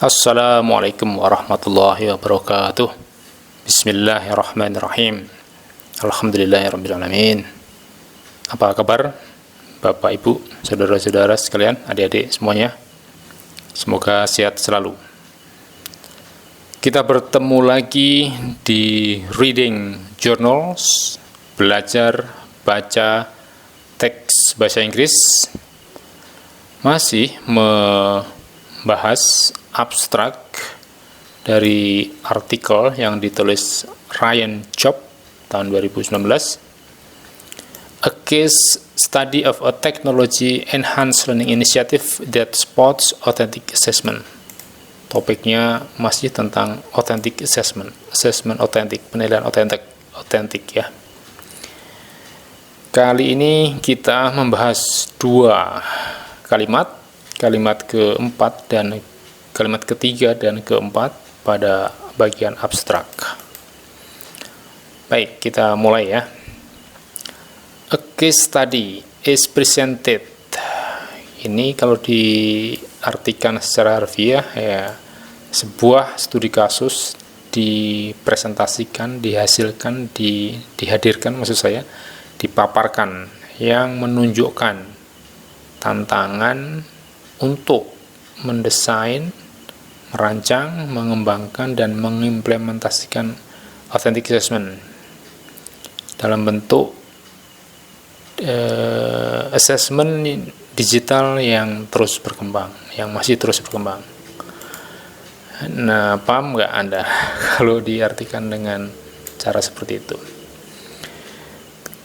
Assalamualaikum warahmatullahi wabarakatuh. Bismillahirrahmanirrahim. Alhamdulillahirrabbilalamin. Apa kabar Bapak, Ibu, saudara-saudara sekalian, adik-adik semuanya? Semoga sehat selalu. Kita bertemu lagi di Reading Journals, belajar baca teks bahasa Inggris. Masih membahas abstrak dari artikel yang ditulis Ryan Job tahun 2019, A Case Study of a Technology Enhanced Learning Initiative that Supports Authentic Assessment. Topiknya masih tentang authentic assessment authentic, penilaian otentik ya. Kali ini kita membahas dua kalimat keempat dan kalimat ketiga dan keempat pada bagian abstrak. Baik, kita mulai ya. A case study is presented. Ini kalau diartikan secara harfiah ya, sebuah studi kasus dipresentasikan, dihasilkan, dihadirkan maksud saya, dipaparkan yang menunjukkan tantangan untuk mendesain, merancang, mengembangkan, dan mengimplementasikan authentic assessment dalam bentuk assessment digital yang terus berkembang, yang masih terus berkembang. Nah, paham nggak Anda kalau diartikan dengan cara seperti itu?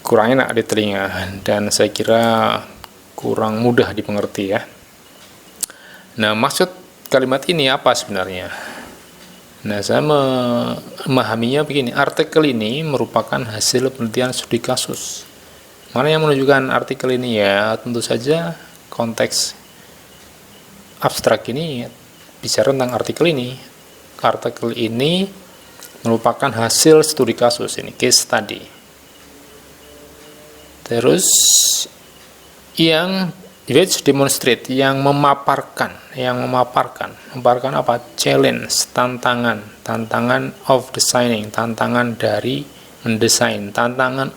Kurang enak di telinga, dan saya kira kurang mudah dimengerti ya. Nah, maksud kalimat ini apa sebenarnya? Nah, saya memahaminya begini, artikel ini merupakan hasil penelitian studi kasus. Mana yang menunjukkan artikel ini ya? Tentu saja konteks abstrak ini bicara tentang artikel ini. Artikel ini merupakan hasil studi kasus, ini case study. Terus yang demonstrate, yang memaparkan apa? Challenge, tantangan of designing, tantangan dari mendesain, tantangan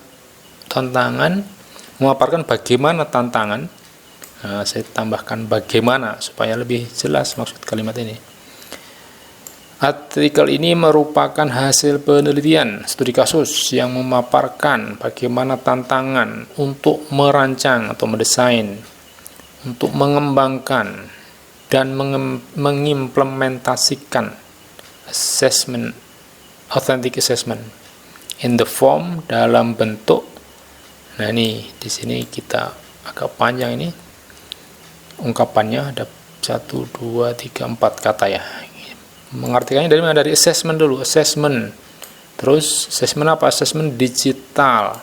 memaparkan bagaimana tantangan. Nah, saya tambahkan bagaimana supaya lebih jelas maksud kalimat ini. Artikel ini merupakan hasil penelitian studi kasus yang memaparkan bagaimana tantangan untuk merancang atau mendesain, untuk mengembangkan dan mengimplementasikan authentic assessment in the form, dalam bentuk. Nah, ini di sini kita agak panjang ini ungkapannya, ada 1, 2, 3, 4 kata ya. Mengartikannya dari mana? Dari assessment dulu, assessment. Terus assessment apa? Assessment digital.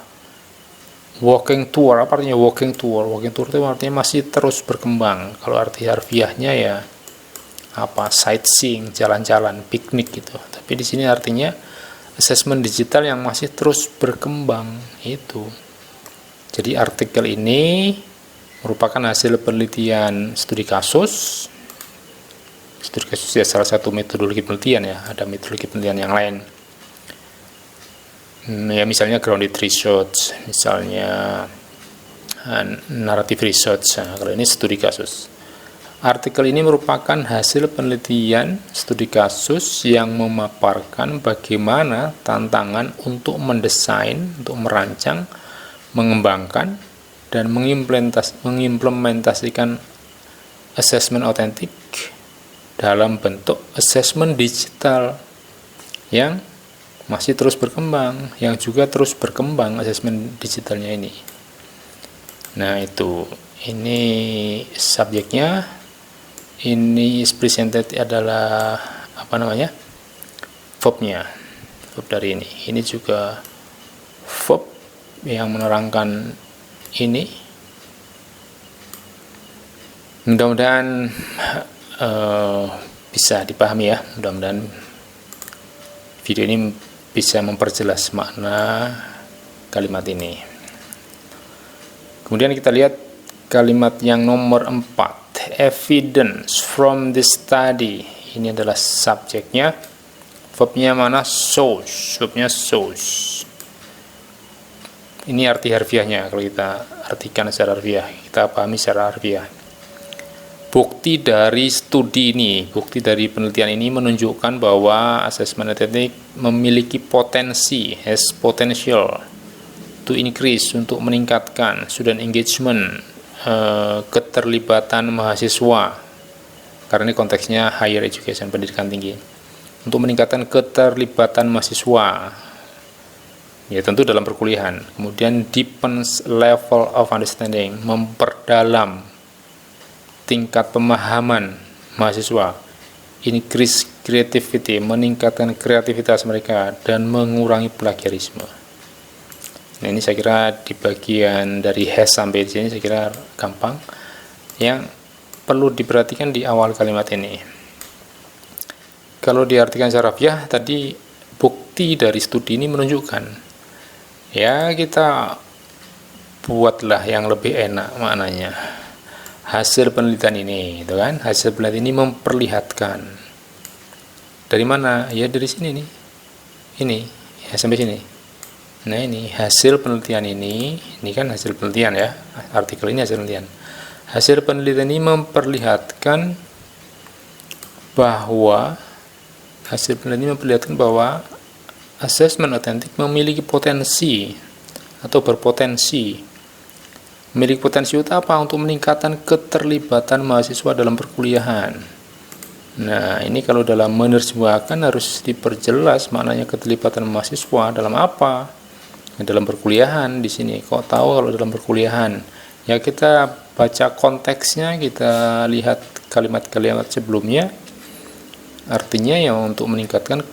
Walking tour, apa artinya walking tour? Walking tour itu artinya masih terus berkembang. Kalau arti harfiahnya ya apa? Sightseeing, jalan-jalan, piknik gitu. Tapi di sini artinya assessment digital yang masih terus berkembang itu. Jadi artikel ini merupakan hasil penelitian studi kasus. Studi kasus ya salah satu metodologi penelitian ya, ada metodologi penelitian yang lain. Ya misalnya grounded research, misalnya narrative research. Nah, kalau ini studi kasus. Artikel ini merupakan hasil penelitian studi kasus yang memaparkan bagaimana tantangan untuk mendesain, untuk merancang, mengembangkan, dan mengimplementasikan assessment otentik dalam bentuk assessment digital yang masih terus berkembang, yang juga terus berkembang assessment digitalnya ini. Nah, ini subjeknya, ini is presented adalah verbnya, verb dari ini juga verb yang menerangkan ini. Mudah-mudahan bisa dipahami ya, mudah-mudahan video ini bisa memperjelas makna kalimat ini. Kemudian kita lihat kalimat yang nomor 4, evidence from the study Ini adalah subjeknya. Verbnya mana? Shows. Verbnya shows. Ini arti harfiahnya. Kalau kita artikan secara harfiah, kita pahami secara harfiah. Bukti dari studi ini, bukti dari penelitian ini menunjukkan bahwa asesmen estetik memiliki potensi, has potential to increase, untuk meningkatkan student engagement, keterlibatan mahasiswa, karena ini konteksnya higher education, pendidikan tinggi, untuk meningkatkan keterlibatan mahasiswa, ya tentu dalam perkuliahan. Kemudian deepens level of understanding, memperdalam tingkat pemahaman mahasiswa, increase creativity, meningkatkan kreativitas mereka, dan mengurangi plagiarisme. Nah, ini saya kira di bagian dari has sampai di sini saya kira gampang. Yang perlu diperhatikan di awal kalimat ini, kalau diartikan secara harfiah tadi, bukti dari studi ini menunjukkan, ya kita buatlah yang lebih enak maknanya. Hasil penelitian ini, itu kan? Hasil penelitian ini memperlihatkan. Dari mana? Ya dari sini nih. Ini, ya sampai sini. Nah, ini hasil penelitian ini kan hasil penelitian ya. Artikel ini hasil penelitian. Hasil penelitian ini memperlihatkan bahwa asesmen otentik memiliki potensi atau berpotensi. Memiliki potensi itu apa? Untuk meningkatkan keterlibatan mahasiswa dalam perkuliahan. Nah, ini kalau dalam menerjemahkan harus diperjelas maknanya keterlibatan mahasiswa dalam apa? Dalam perkuliahan di sini. Kok tahu kalau dalam perkuliahan? Ya kita baca konteksnya, kita lihat kalimat-kalimat sebelumnya. Artinya ya untuk meningkatkan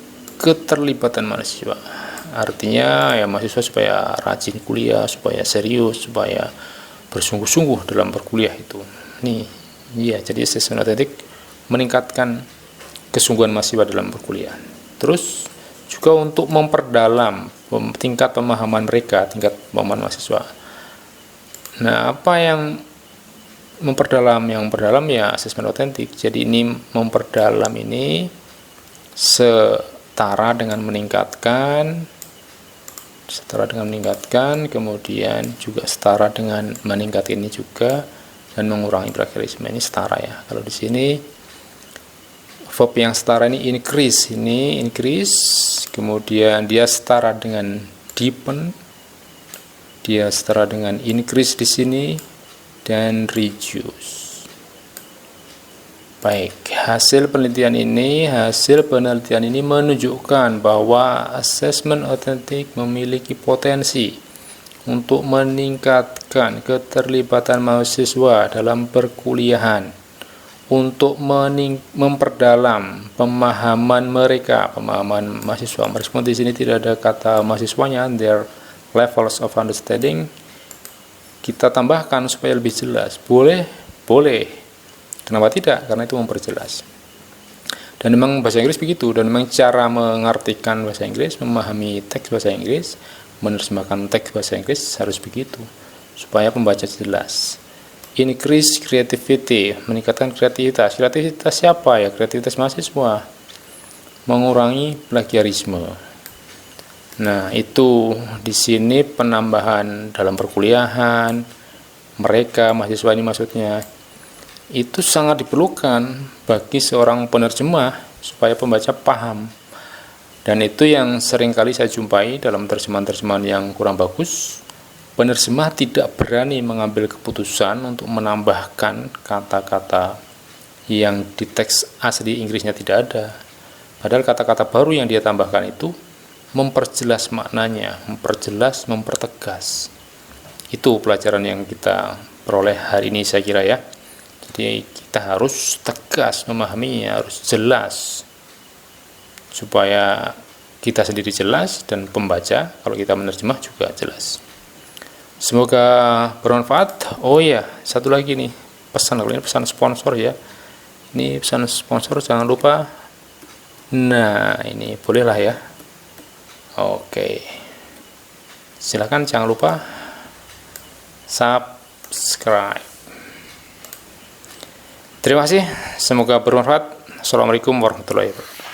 keterlibatan mahasiswa. Artinya ya mahasiswa supaya rajin kuliah, supaya serius, supaya bersungguh-sungguh dalam berkuliah itu. Nih, iya, jadi asesmen otentik meningkatkan kesungguhan mahasiswa dalam berkuliah. Terus juga untuk memperdalam tingkat pemahaman mereka, tingkat pemahaman mahasiswa. Nah, apa yang memperdalam? Yang memperdalam ya asesmen otentik. Jadi ini memperdalam ini setara dengan meningkatkan, kemudian juga setara dengan meningkat ini juga, dan mengurangi plagiarisme. Ini setara ya. Kalau di sini verb yang setara ini increase, kemudian dia setara dengan deepen, dia setara dengan increase di sini, dan reduce. Baik, hasil penelitian ini menunjukkan bahwa asesmen otentik memiliki potensi untuk meningkatkan keterlibatan mahasiswa dalam perkuliahan, untuk memperdalam pemahaman mereka, pemahaman mahasiswa. Meskipun di sini tidak ada kata mahasiswanya, their levels of understanding, kita tambahkan supaya lebih jelas. Boleh. Kenapa tidak? Karena itu memperjelas. Dan memang bahasa Inggris begitu, dan memang cara mengartikan bahasa Inggris, memahami teks bahasa Inggris, menerjemahkan teks bahasa Inggris harus begitu, supaya pembaca jelas. Increase creativity, meningkatkan kreativitas. Kreativitas siapa ya? Kreativitas mahasiswa. Mengurangi plagiarisme. Nah, itu di sini penambahan dalam perkuliahan mereka, mahasiswa ini maksudnya. Itu sangat diperlukan bagi seorang penerjemah supaya pembaca paham. Dan itu yang seringkali saya jumpai dalam terjemahan-terjemahan yang kurang bagus. Penerjemah tidak berani mengambil keputusan untuk menambahkan kata-kata yang di teks asli Inggrisnya tidak ada. Padahal kata-kata baru yang dia tambahkan itu memperjelas maknanya, mempertegas. Itu pelajaran yang kita peroleh hari ini saya kira ya. Jadi kita harus tegas memahaminya, harus jelas, supaya kita sendiri jelas dan pembaca kalau kita menerjemah juga jelas. Semoga bermanfaat. Oh ya, satu lagi nih pesan, kalau ini pesan sponsor ya. Ini pesan sponsor, jangan lupa. Nah, ini bolehlah ya. Oke. Silakan jangan lupa subscribe. Terima kasih, semoga bermanfaat. Assalamualaikum warahmatullahi wabarakatuh.